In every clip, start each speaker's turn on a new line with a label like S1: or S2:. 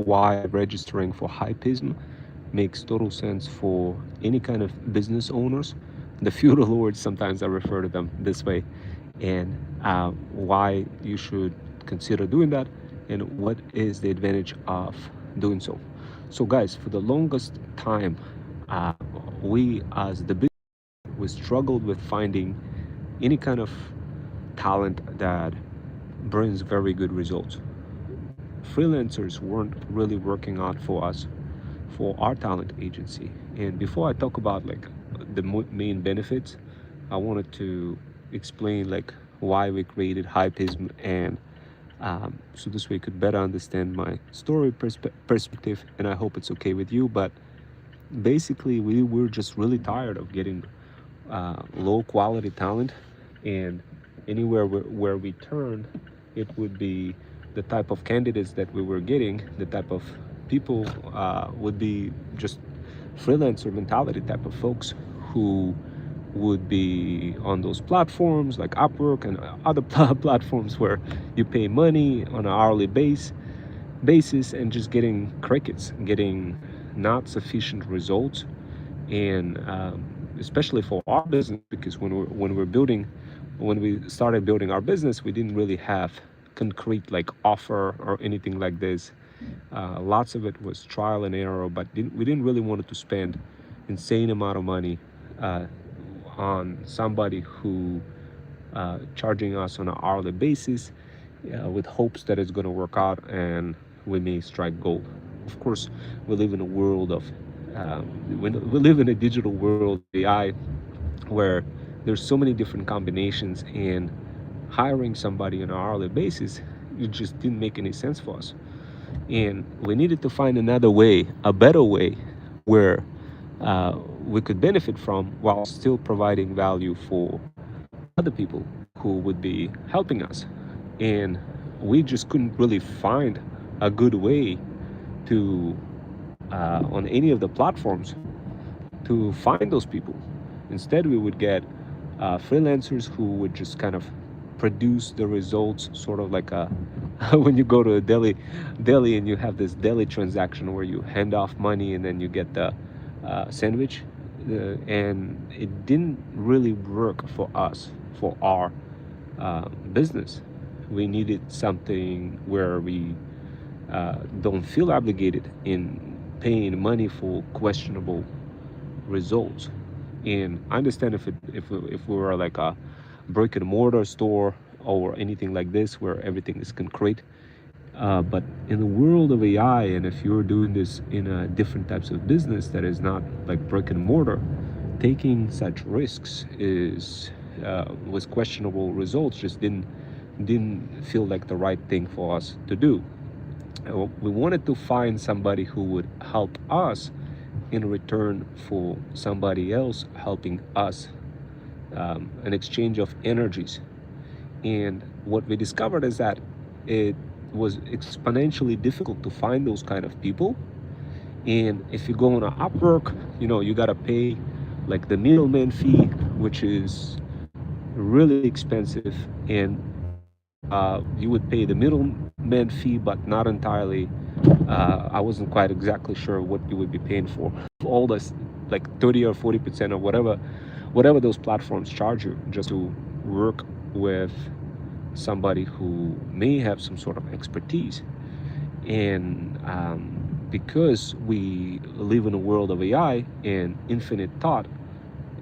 S1: why registering for Hypism makes total sense for any kind of business owners. The feudal lords, sometimes I refer to them this way, and why you should consider doing that, and what is the advantage of doing so. So, guys, for the longest time, uh, we as the business, we struggled with finding any kind of talent that brings very good results. Freelancers weren't really working out for us, for our talent agency. And before I talk about like the main benefits, I wanted to explain like why we created Hypism, and so this way you could better understand my story perspective, and I hope it's okay with you. But basically, we were just really tired of getting low quality talent, and anywhere where we turned, it would be the type of candidates that we were getting, the type of people would be just freelancer mentality type of folks who would be on those platforms like Upwork and other platforms where you pay money on an hourly basis and just getting crickets, getting not sufficient results. And especially for our business, because when we started building our business, we didn't really have concrete like offer or anything like this. Lots of it was trial and error, but we didn't really want to spend insane amount of money uh, on somebody who charging us on an hourly basis with hopes that it's going to work out and we may strike gold. Of course, we live in a world of we live in a digital world of AI where there's so many different combinations, and hiring somebody on an hourly basis, it just didn't make any sense for us. And we needed to find another way, a better way, where we could benefit from while still providing value for other people who would be helping us. And we just couldn't really find a good way to on any of the platforms to find those people. Instead, we would get freelancers who would just kind of produce the results, sort of like a when you go to a deli and you have this deli transaction where you hand off money and then you get the sandwich, and it didn't really work for us, for our business. We needed something where we don't feel obligated in paying money for questionable results. And I understand if we were like a brick and mortar store or anything like this where everything is concrete, but in the world of AI, and if you're doing this in a different types of business that is not like brick and mortar, taking such risks is with questionable results just didn't feel like the right thing for us to do. We wanted to find somebody who would help us in return for somebody else helping us, an exchange of energies. And what we discovered is that it was exponentially difficult to find those kind of people. And if you go on a Upwork, you gotta pay like the middleman fee, which is really expensive, and you would pay the middleman fee, but not entirely. I wasn't quite exactly sure what you would be paying for all this, like 30 or 40% or whatever those platforms charge you just to work with somebody who may have some sort of expertise. And because we live in a world of AI and infinite thought,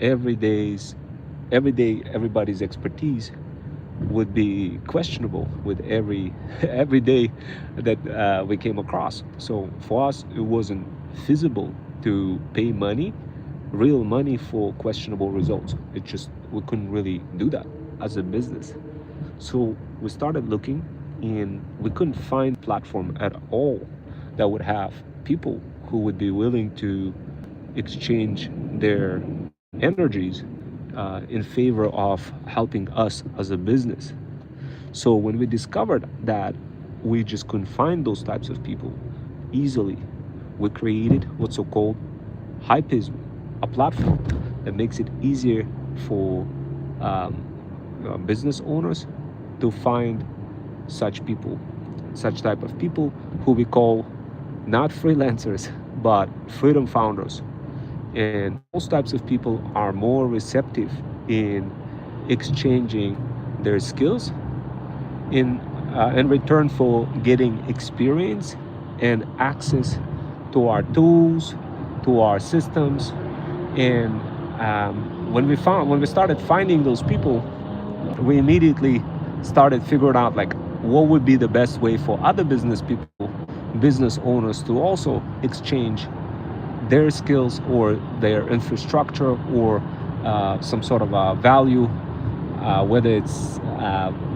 S1: every day everybody's expertise would be questionable with every day that we came across. So for us, it wasn't feasible to pay money, real money, for questionable results. We couldn't really do that as a business. So we started looking, and we couldn't find platform at all that would have people who would be willing to exchange their energies in favor of helping us as a business. So when we discovered that we just couldn't find those types of people easily, we created what's so called Hypism, a platform that makes it easier for business owners to find such type of people who we call not freelancers, but freedom founders. And those types of people are more receptive in exchanging their skills in return for getting experience and access to our tools, to our systems. And when we started finding those people, we immediately started figuring out like what would be the best way for other business people, business owners, to also exchange their skills or their infrastructure or some sort of value, whether it's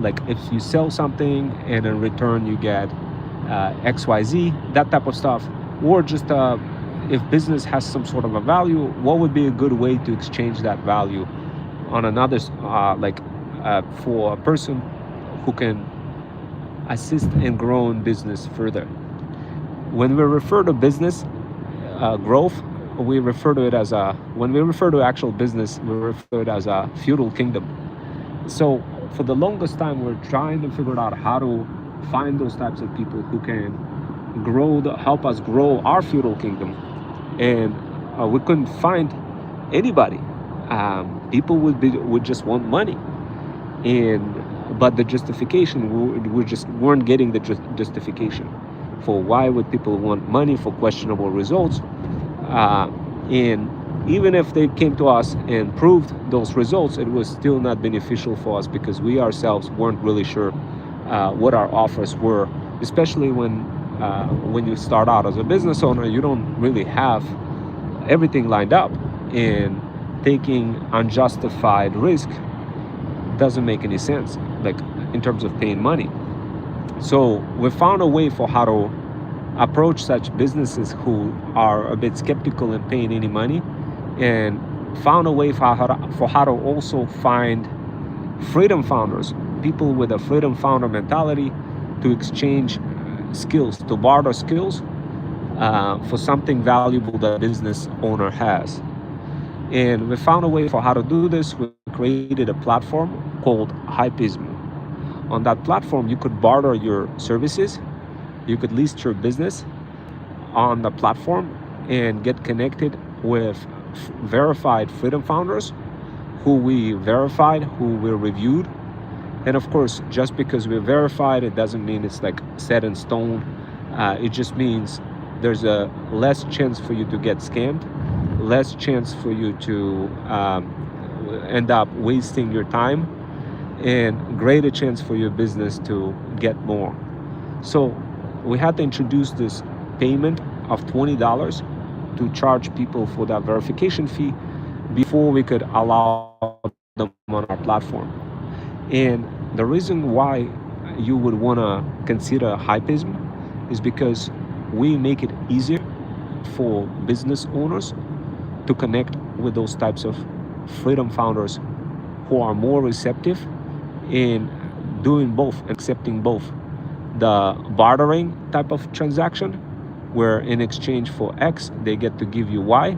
S1: like if you sell something and in return you get XYZ, that type of stuff, or just if business has some sort of a value, what would be a good way to exchange that value on another, for a person who can assist in growing business further. When we refer to business growth, we refer to it as when we refer to actual business, we refer to it as a feudal kingdom. So for the longest time, we're trying to figure out how to find those types of people who can help us grow our feudal kingdom. And we couldn't find anybody. People would just want money, but the justification, we just weren't getting the justification for why would people want money for questionable results. And even if they came to us and proved those results, it was still not beneficial for us because we ourselves weren't really sure what our offers were, especially when you start out as a business owner. You don't really have everything lined up, and taking unjustified risk doesn't make any sense, like in terms of paying money. So we found a way for how to approach such businesses who are a bit skeptical in paying any money, and found a way for how to also find freedom founders, people with a freedom founder mentality, to exchange skills, to barter skills for something valuable that a business owner has. And we found a way for how to do this. We created a platform called Hypism. On that platform, you could barter your services, you could list your business on the platform and get connected with verified freedom founders who we verified, who we reviewed. And of course, just because we're verified, it doesn't mean it's like set in stone. It just means there's a less chance for you to get scammed, less chance for you to end up wasting your time, and greater chance for your business to get more. So we had to introduce this payment of $20 to charge people for that verification fee before we could allow them on our platform. And the reason why you would want to consider Hypism is because we make it easier for business owners to connect with those types of freedom founders who are more receptive in doing both, accepting both the bartering type of transaction, where in exchange for X, they get to give you Y,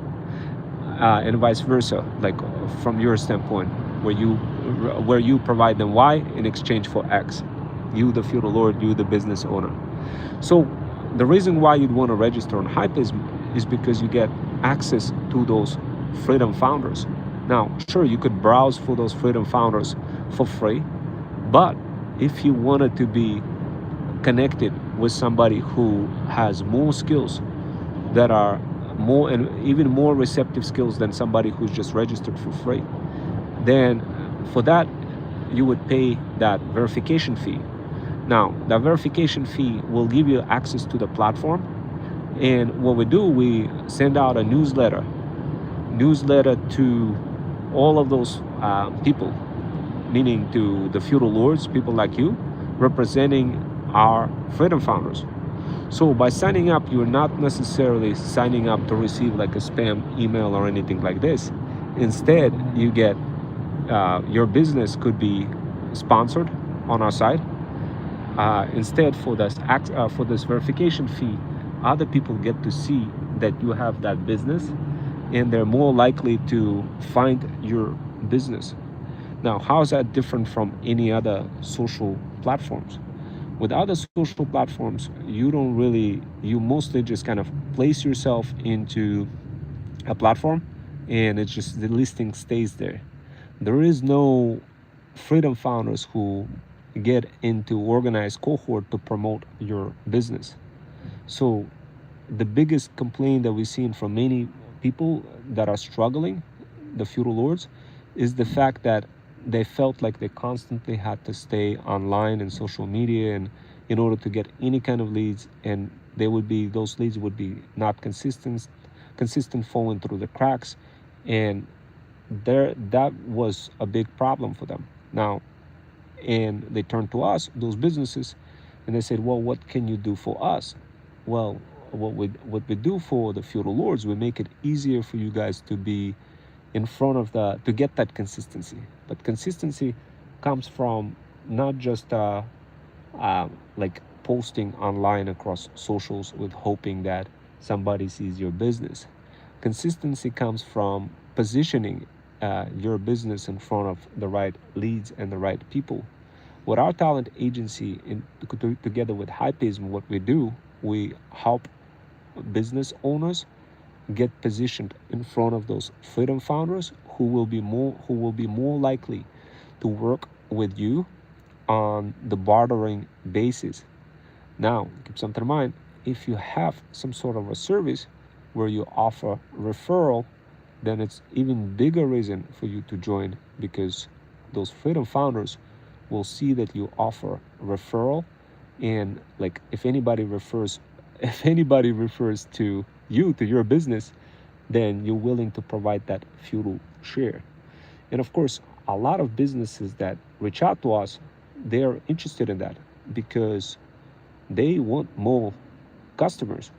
S1: and vice versa, like from your standpoint, where you provide them Y in exchange for X, you the feudal lord, you the business owner. So the reason why you'd want to register on Hypism is because you get access to those freedom founders. Now, sure, you could browse for those freedom founders for free, but if you wanted to be connected with somebody who has more skills, that are more and even more receptive skills than somebody who's just registered for free, then for that you would pay that verification fee. Now, that verification fee will give you access to the platform, and what we do, we send out a newsletter to all of those people, meaning to the feudal lords, people like you, representing our freedom founders. So by signing up, you're not necessarily signing up to receive like a spam email or anything like this. Instead, you get your business could be sponsored on our site. Instead, for this verification fee, other people get to see that you have that business, and they're more likely to find your business. Now, how is that different from any other social platforms? With other social platforms, you mostly just kind of place yourself into a platform, and it's just the listing stays there. There is no freedom founders who get into organized cohort to promote your business. So the biggest complaint that we've seen from many people that are struggling, the feudal lords, is the fact that they felt like they constantly had to stay online and social media and in order to get any kind of leads, and those leads would be not consistent, falling through the cracks, and that was a big problem for them. Now, and they turned to us, those businesses, and they said, well, what can you do for us? Well, what we do for the feudal lords, we make it easier for you guys to be in front of to get that consistency. But consistency comes from not just like posting online across socials with hoping that somebody sees your business. Consistency comes from positioning your business in front of the right leads and the right people. With our talent agency, together with Hypism, what we do, we help business owners get positioned in front of those freedom founders who will be more likely to work with you on the bartering basis. Now, keep something in mind. If you have some sort of a service where you offer referral, then it's even bigger reason for you to join, because those freedom founders will see that you offer referral, and like if anybody refers to you, to your business, then you're willing to provide that feudal share. And of course, a lot of businesses that reach out to us, they're interested in that because they want more customers.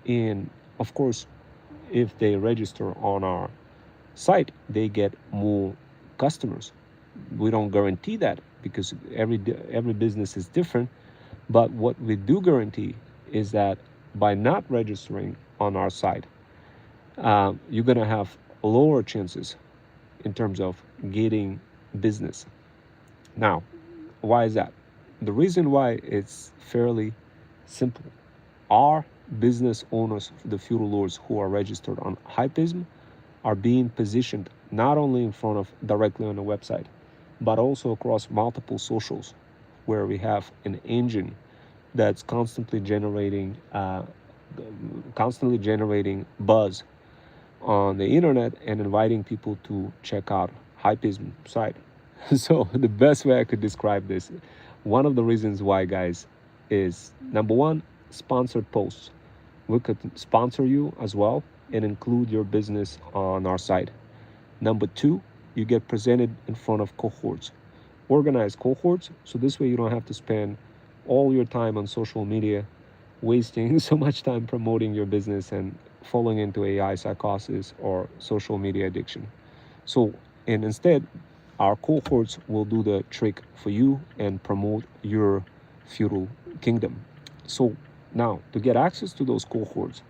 S1: And of course, if they register on our site, they get more customers. We don't guarantee that because every business is different. But what we do guarantee is that by not registering on our site, you're gonna have lower chances in terms of getting business. Now, why is that? The reason why it's fairly simple. Our business owners, the feudal lords who are registered on Hypism, are being positioned not only in front of directly on the website, but also across multiple socials, where we have an engine that's constantly generating buzz on the internet and inviting people to check out Hypism site. So the best way I could describe this, one of the reasons why, guys, is number one, sponsored posts. We could sponsor you as well and include your business on our site. Number two, you get presented in front of cohorts, organized cohorts. So this way you don't have to spend all your time on social media, wasting so much time promoting your business and falling into AI psychosis or social media addiction. So, and instead, our cohorts will do the trick for you and promote your feudal kingdom. So now, to get access to those cohorts,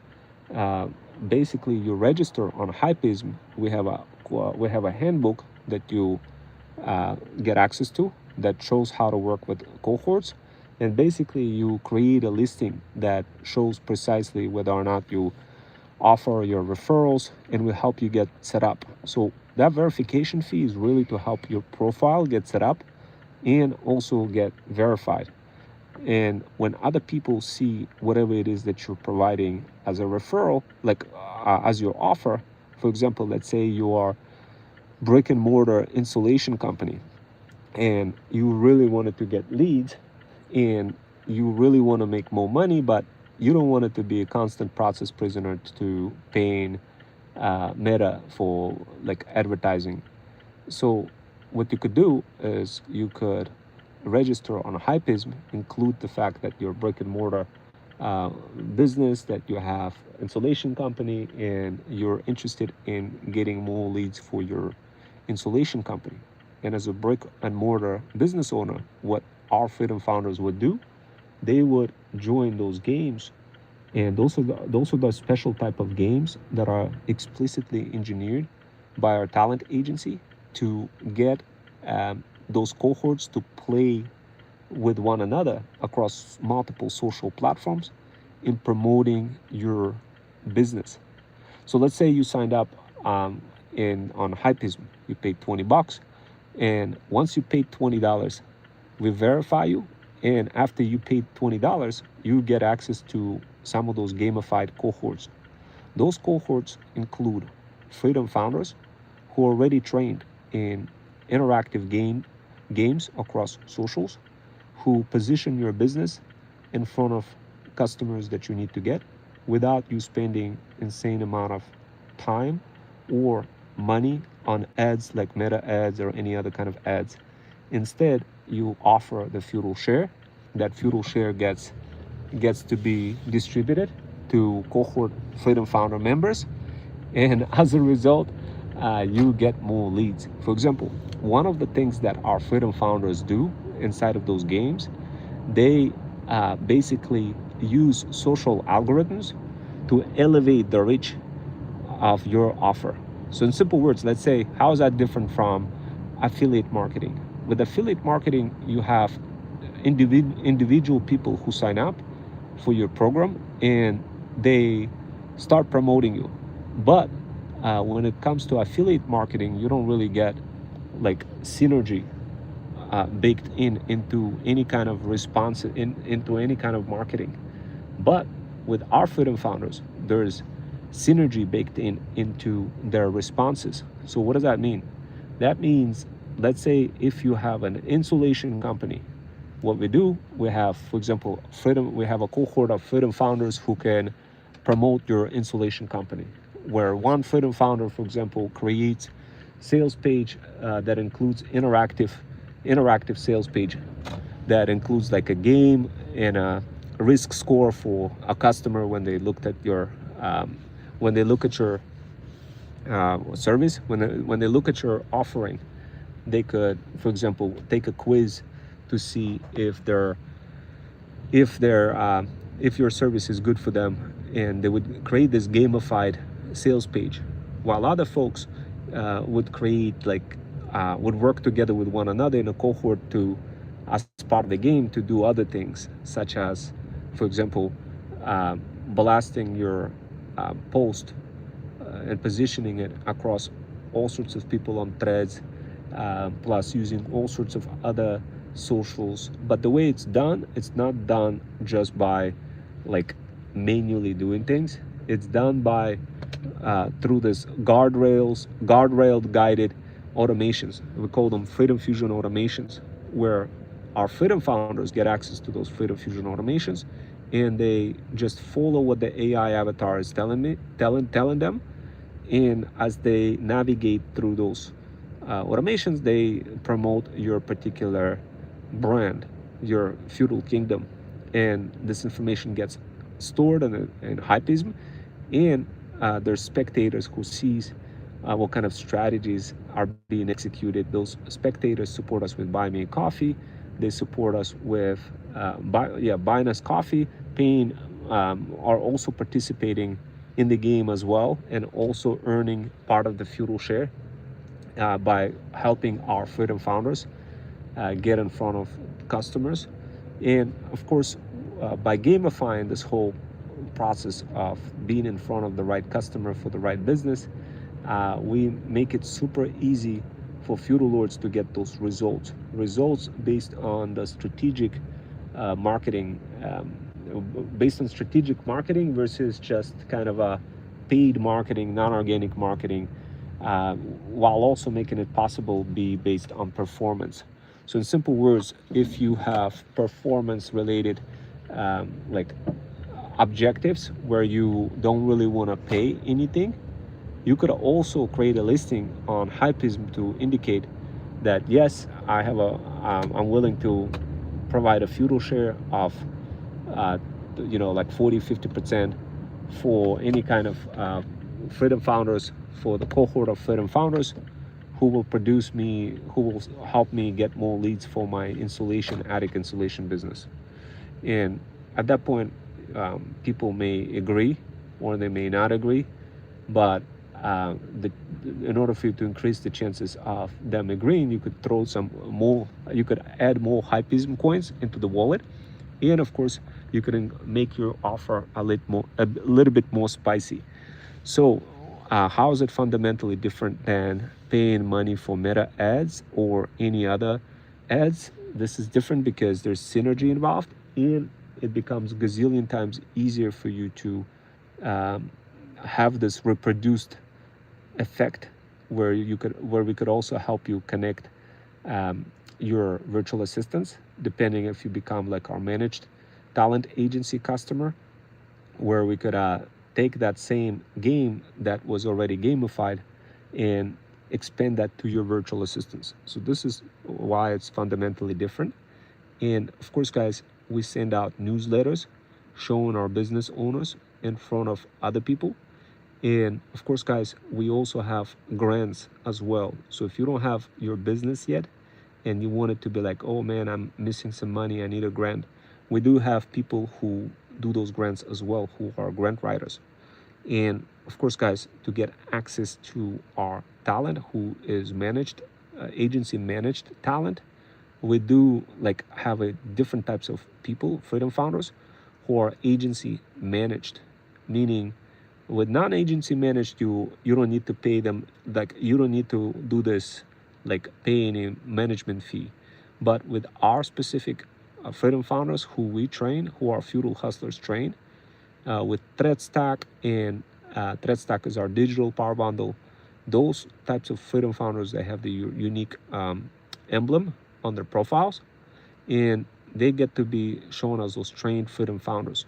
S1: uh, basically you register on Hypism. We have a handbook that you get access to that shows how to work with cohorts, and basically you create a listing that shows precisely whether or not you offer your referrals, and will help you get set up. So that verification fee is really to help your profile get set up and also get verified. And when other people see whatever it is that you're providing as a referral, like as your offer, for example, let's say you are brick and mortar insulation company and you really wanted to get leads and you really want to make more money, but you don't want it to be a constant process prisoner to paying Meta for like advertising. So what you could do is you could register on Hypism, include the fact that you're brick and mortar uh, business, that you have insulation company, and you're interested in getting more leads for your insulation company. And as a brick and mortar business owner, what our freedom founders would do, they would join those games, and those are the special type of games that are explicitly engineered by our talent agency to get those cohorts to play with one another across multiple social platforms in promoting your business. So let's say you signed up in on Hypism, you paid $20, and once you paid $20, we verify you, and after you paid $20, you get access to some of those gamified cohorts. Those cohorts include freedom founders who are already trained in interactive games across socials, who position your business in front of customers that you need to get without you spending insane amount of time or money on ads like meta ads or any other kind of ads. Instead, you offer the feudal share. That feudal share gets to be distributed to cohort freedom founder members, and as a result, you get more leads. For example, one of the things that our freedom founders do inside of those games, they basically use social algorithms to elevate the reach of your offer. So in simple words, let's say, how is that different from affiliate marketing? With affiliate marketing, you have individual people who sign up for your program and they start promoting you. But when it comes to affiliate marketing, you don't really get like synergy baked into any kind of response into any kind of marketing. But with our freedom founders, there's synergy baked into their responses. So what does that mean? That means, let's say if you have an insulation company, what we do, we have, for example, we have a cohort of freedom founders who can promote your insulation company, where one freedom founder, for example, creates sales page that includes interactive sales page that includes like a game and a risk score for a customer when they looked at your when they look at your service, when they look at your offering, they could, for example, take a quiz to see if your service is good for them, and they would create this gamified sales page, while other folks would create would work together with one another in a cohort to, as part of the game, to do other things, such as, for example, blasting your post and positioning it across all sorts of people on threads, plus using all sorts of other socials. But the way it's not done just by like manually doing things. It's done by through this guardrailed guided automations. We call them Freedom Fusion automations, where our freedom founders get access to those Freedom Fusion automations, and they just follow what the AI avatar is telling them. And as they navigate through those automations, they promote your particular brand, your feudal kingdom, and this information gets stored in Hypism, and there's spectators who sees what kind of strategies are being executed. Those spectators support us with Buy Me a Coffee. They support us with buying us coffee, paying, are also participating in the game as well, and also earning part of the feudal share by helping our freedom founders get in front of customers. And of course, by gamifying this whole process of being in front of the right customer for the right business, we make it super easy for feudal lords to get those results based on the strategic marketing, based on strategic marketing versus just kind of a paid marketing, non-organic marketing, while also making it possible be based on performance. So in simple words, if you have performance related like objectives where you don't really want to pay anything, you could also create a listing on Hypism to indicate that yes, I'm willing to provide a feudal share of like 40-50% for any kind of freedom founders, for the cohort of freedom founders who will help me get more leads for my attic insulation business. And at that point, people may agree or they may not agree, but the, in order for you to increase the chances of them agreeing, you could throw some more, you could add more Hypism coins into the wallet. And of course, you can make your offer a little bit more spicy. So, how is it fundamentally different than paying money for meta ads or any other ads? This is different because there's synergy involved, and it becomes gazillion times easier for you to um, have this reproduced effect, where we could also help you connect um, your virtual assistants, depending if you become like our managed talent agency customer, where we could take that same game that was already gamified and expand that to your virtual assistants. So this is why it's fundamentally different. And of course, guys, we send out newsletters showing our business owners in front of other people. And of course, guys, we also have grants as well. So if you don't have your business yet and you want it to be like, oh man, I'm missing some money, I need a grant, we do have people who do those grants as well, who are grant writers. And of course, guys, to get access to our talent, who is managed, agency managed talent, we do like have a different types of people, freedom founders, who are agency managed, meaning with non-agency managed, you don't need to pay them, like you don't need to do this like pay any management fee. But with our specific freedom founders who we train, who are feudal hustlers trained, with ThreadStack, and ThreadStack is our digital power bundle. Those types of freedom founders, they have the unique emblem on their profiles, and they get to be shown as those trained freedom founders.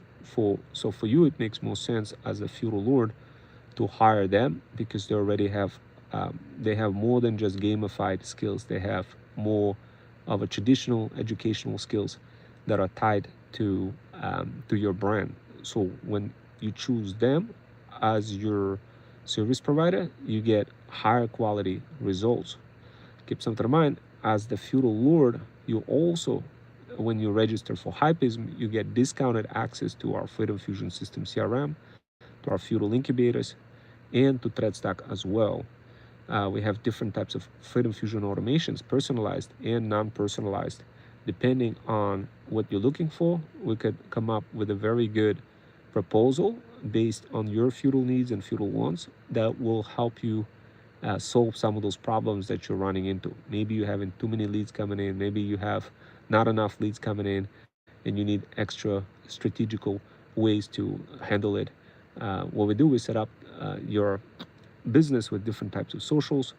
S1: So for you, it makes more sense as a feudal lord to hire them, because they have more than just gamified skills. They have more of a traditional educational skills that are tied to your brand. So when you choose them as your service provider, you get higher quality results. Keep something in mind, as the feudal lord, you also, when you register for Hypism, you get discounted access to our Freedom Fusion System CRM, to our feudal incubators, and to ThreadStack as well. We have different types of Freedom Fusion automations, personalized and non-personalized. Depending on what you're looking for, we could come up with a very good proposal based on your feudal needs and feudal wants that will help you solve some of those problems that you're running into. Maybe you're having too many leads coming in, maybe you have not enough leads coming in, and you need extra strategical ways to handle it. What we do, we set up your business with different types of socials.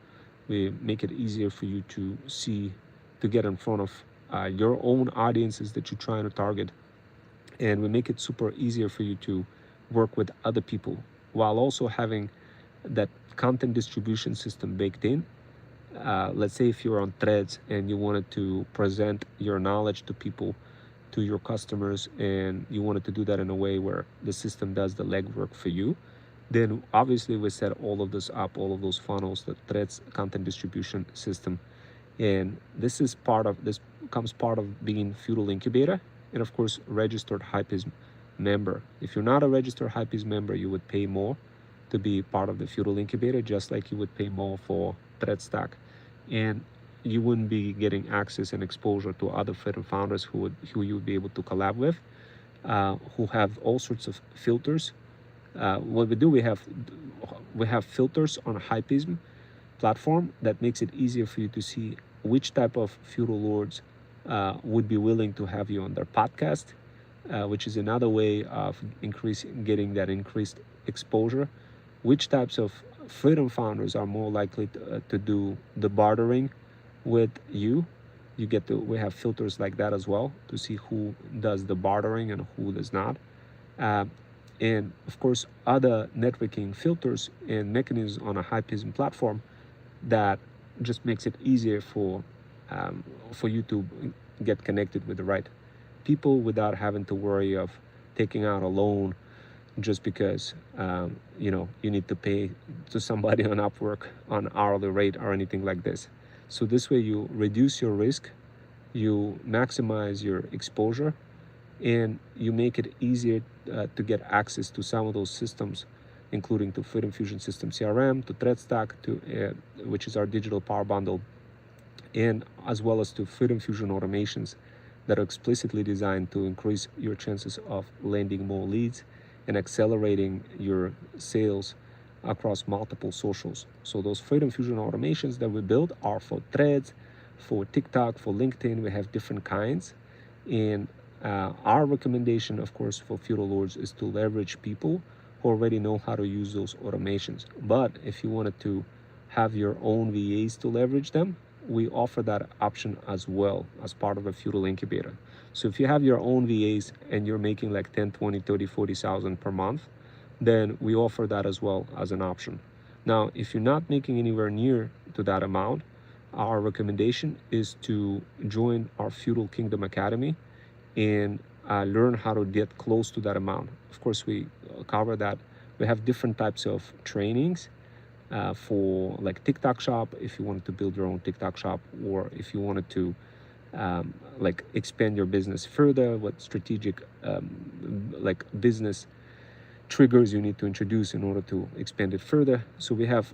S1: We make it easier for you to see, to get in front of your own audiences that you're trying to target. And we make it super easier for you to work with other people while also having that content distribution system baked in. Let's say if you're on Threads and you wanted to present your knowledge to people, to your customers, and you wanted to do that in a way where the system does the legwork for you, then obviously we set all of this up, all of those funnels, the Threads content distribution system. And this comes part of being feudal incubator, and of course registered Hypism member. If you're not a registered Hypism member, you would pay more to be part of the feudal incubator, just like you would pay more for ThreadStack. And you wouldn't be getting access and exposure to other freedom founders who you would be able to collab with, who have all sorts of filters. What we do, we have filters on a Hypism platform that makes it easier for you to see which type of feudal lords would be willing to have you on their podcast, which is another way of getting that increased exposure. Which types of freedom founders are more likely to do the bartering with you. We have filters like that as well to see who does the bartering and who does not. Uh, and of course, other networking filters and mechanisms on a Hypism platform that just makes it easier for you to get connected with the right people without having to worry of taking out a loan just because you need to pay to somebody on Upwork on hourly rate or anything like this. So this way you reduce your risk, you maximize your exposure, and you make it easier to get access to some of those systems including to Freedom Fusion System CRM, to Thread Stack, which is our digital power bundle, and as well as to Freedom Fusion automations that are explicitly designed to increase your chances of landing more leads and accelerating your sales across multiple socials. So those Freedom Fusion automations that we build are for Threads, for TikTok, for LinkedIn. We have different kinds. And our recommendation, of course, for feudal lords is to leverage people who already know how to use those automations. But if you wanted to have your own VAs to leverage them, we offer that option as well as part of a feudal incubator. So if you have your own VAs and you're making like 10, 20, 30, 40,000 per month, then we offer that as well as an option. Now, if you're not making anywhere near to that amount, our recommendation is to join our Feudal Kingdom Academy and learn how to get close to that amount. Of course, we cover that. We have different types of trainings for like TikTok shop, if you wanted to build your own TikTok shop, or if you wanted to like expand your business further, what strategic like business triggers you need to introduce in order to expand it further. So we have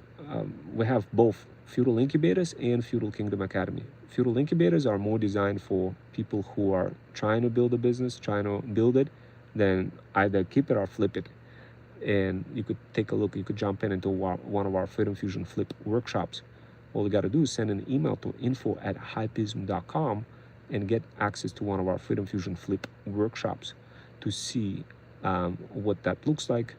S1: both feudal incubators and Feudal Kingdom Academy. Feudal incubators are more designed for people who are trying to build a business, trying to build it, then either keep it or flip it. And you could take a look, you could jump into one of our Freedom Fusion Flip workshops. All you got to do is send an email to info@hypism.com and get access to one of our Freedom Fusion Flip workshops to see what that looks like.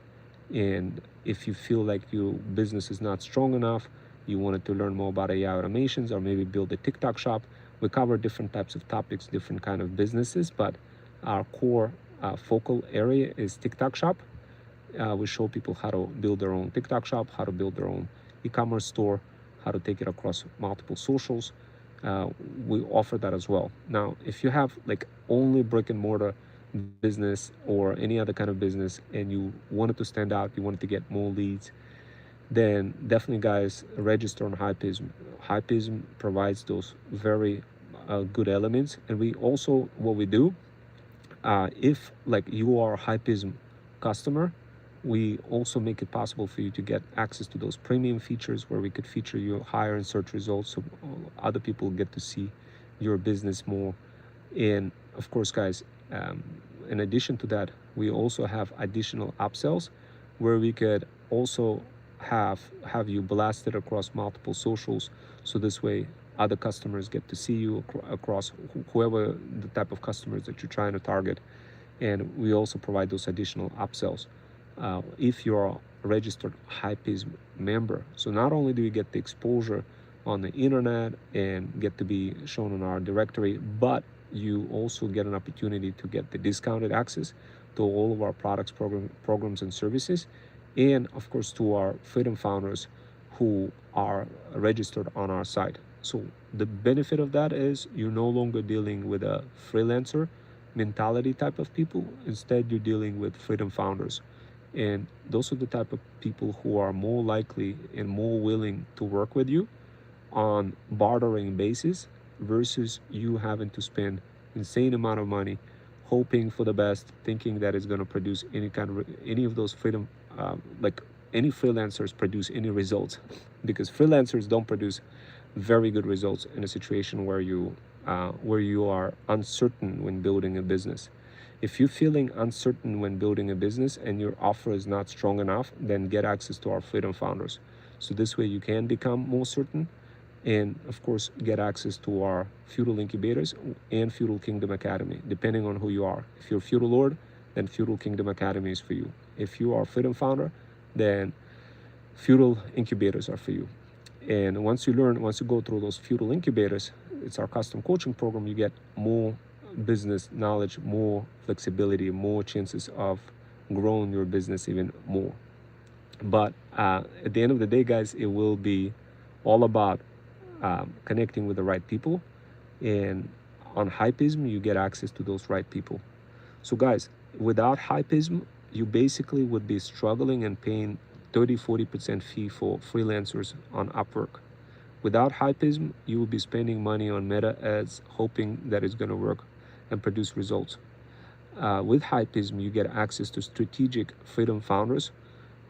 S1: And if you feel like your business is not strong enough, you wanted to learn more about AI automations or maybe build a TikTok shop, we cover different types of topics, different kind of businesses, but our core focal area is TikTok shop. We show people how to build their own TikTok shop, how to build their own e-commerce store, how to take it across multiple socials. We offer that as well. Now, if you have like only brick and mortar business or any other kind of business and you wanted to stand out, you wanted to get more leads, then definitely guys, register on Hypism. Hypism provides those very good elements. And we also, what we do, if like you are a Hypism customer, we also make it possible for you to get access to those premium features where we could feature you higher in search results so other people get to see your business more. And of course, guys, in addition to that, we also have additional upsells where we could also have you blasted across multiple socials. So this way, other customers get to see you across whoever the type of customers that you're trying to target. And we also provide those additional upsells if you're a registered Hypism member. So not only do you get the exposure on the internet and get to be shown in our directory, but you also get an opportunity to get the discounted access to all of our products, programs and services, and of course to our Freedom founders who are registered on our site. So the benefit of that is you're no longer dealing with a freelancer mentality type of people. Instead, you're dealing with Freedom founders. And those are the type of people who are more likely and more willing to work with you on bartering basis versus you having to spend insane amount of money hoping for the best, thinking that it's going to produce any of those freedom like any freelancers produce any results, because freelancers don't produce very good results in a situation where you are uncertain when building a business. If you're feeling uncertain when building a business and your offer is not strong enough, then get access to our Freedom founders. So this way you can become more certain, and of course get access to our feudal incubators and Feudal Kingdom Academy, depending on who you are. If you're a feudal lord, then Feudal Kingdom Academy is for you. If you are a Freedom founder, then feudal incubators are for you. And once you go through those feudal incubators, it's our custom coaching program, you get more business knowledge, more flexibility, more chances of growing your business even more. But at the end of the day, guys, it will be all about connecting with the right people. And on Hypism, you get access to those right people. So guys, without Hypism, you basically would be struggling and paying 30-40% fee for freelancers on Upwork. Without Hypism, you will be spending money on meta ads, hoping that it's going to work and produce results. With Hypism, you get access to strategic Freedom founders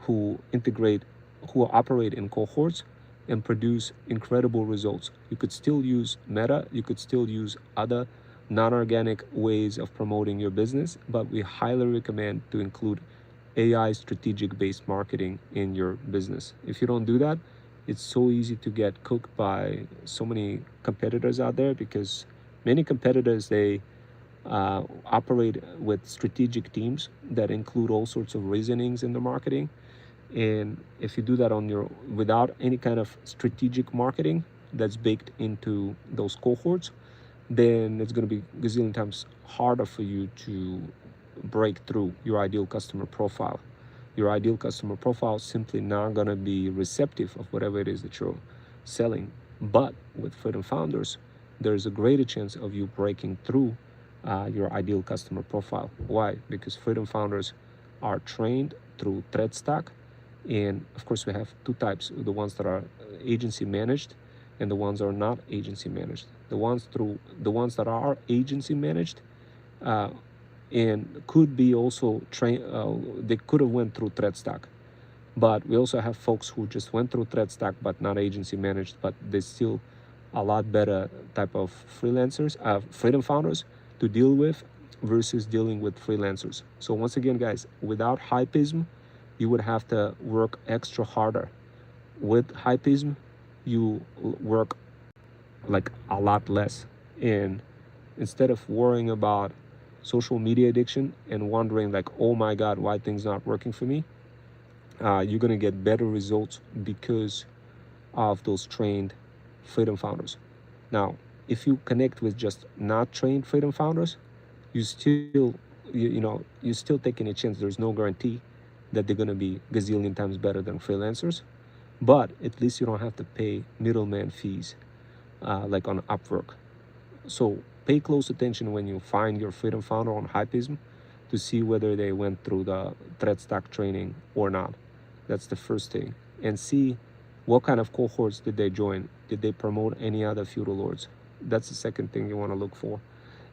S1: who integrate, who operate in cohorts and produce incredible results. You could still use Meta, you could still use other non-organic ways of promoting your business, but we highly recommend to include AI strategic based marketing in your business. If you don't do that, it's so easy to get cooked by so many competitors out there, because many competitors, they operate with strategic teams that include all sorts of reasonings in the marketing. And if you do that on your, without any kind of strategic marketing that's baked into those cohorts, then it's going to be gazillion times harder for you to break through your ideal customer profile. Your ideal customer profile is simply not going to be receptive of whatever it is that you're selling. But with Freedom Founders, there's a greater chance of you breaking through your ideal customer profile. Why? Because Freedom Founders are trained through ThreadStack. And of course, we have two types: the ones that are agency managed and the ones that are not agency managed. The ones that are agency managed and could be also trained, they could have went through ThreadStack. But we also have folks who just went through ThreadStack but not agency managed, but they're still a lot better type of freelancers, Freedom Founders to deal with versus dealing with freelancers. So once again, guys, without Hypism, you would have to work extra harder. With Hypism, you work like a lot less. And instead of worrying about social media addiction and wondering like, oh my God, why things not working for me, you're gonna get better results because of those trained Freedom Founders. Now, if you connect with just not trained Freedom Founders, you still, you're still taking a chance. There's no guarantee that they're gonna be gazillion times better than freelancers, but at least you don't have to pay middleman fees like on Upwork. So pay close attention when you find your Freedom Founder on Hypism to see whether they went through the ThreadStack training or not. That's the first thing. And see what kind of cohorts did they join. Did they promote any other feudal lords? That's the second thing you want to look for.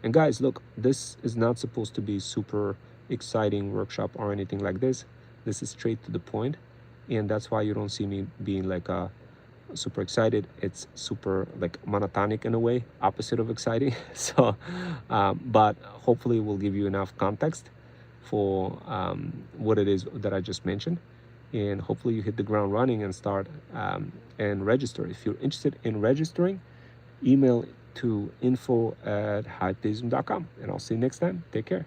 S1: And guys, look, this is not supposed to be super exciting workshop or anything like this. This is straight to the point, and that's why you don't see me being like super excited. It's super like monotonic in a way, opposite of exciting. So but hopefully we'll give you enough context for what it is that I just mentioned, and hopefully you hit the ground running and start and register. If you're interested in registering, email to info@hypism.com, and I'll see you next time. Take care.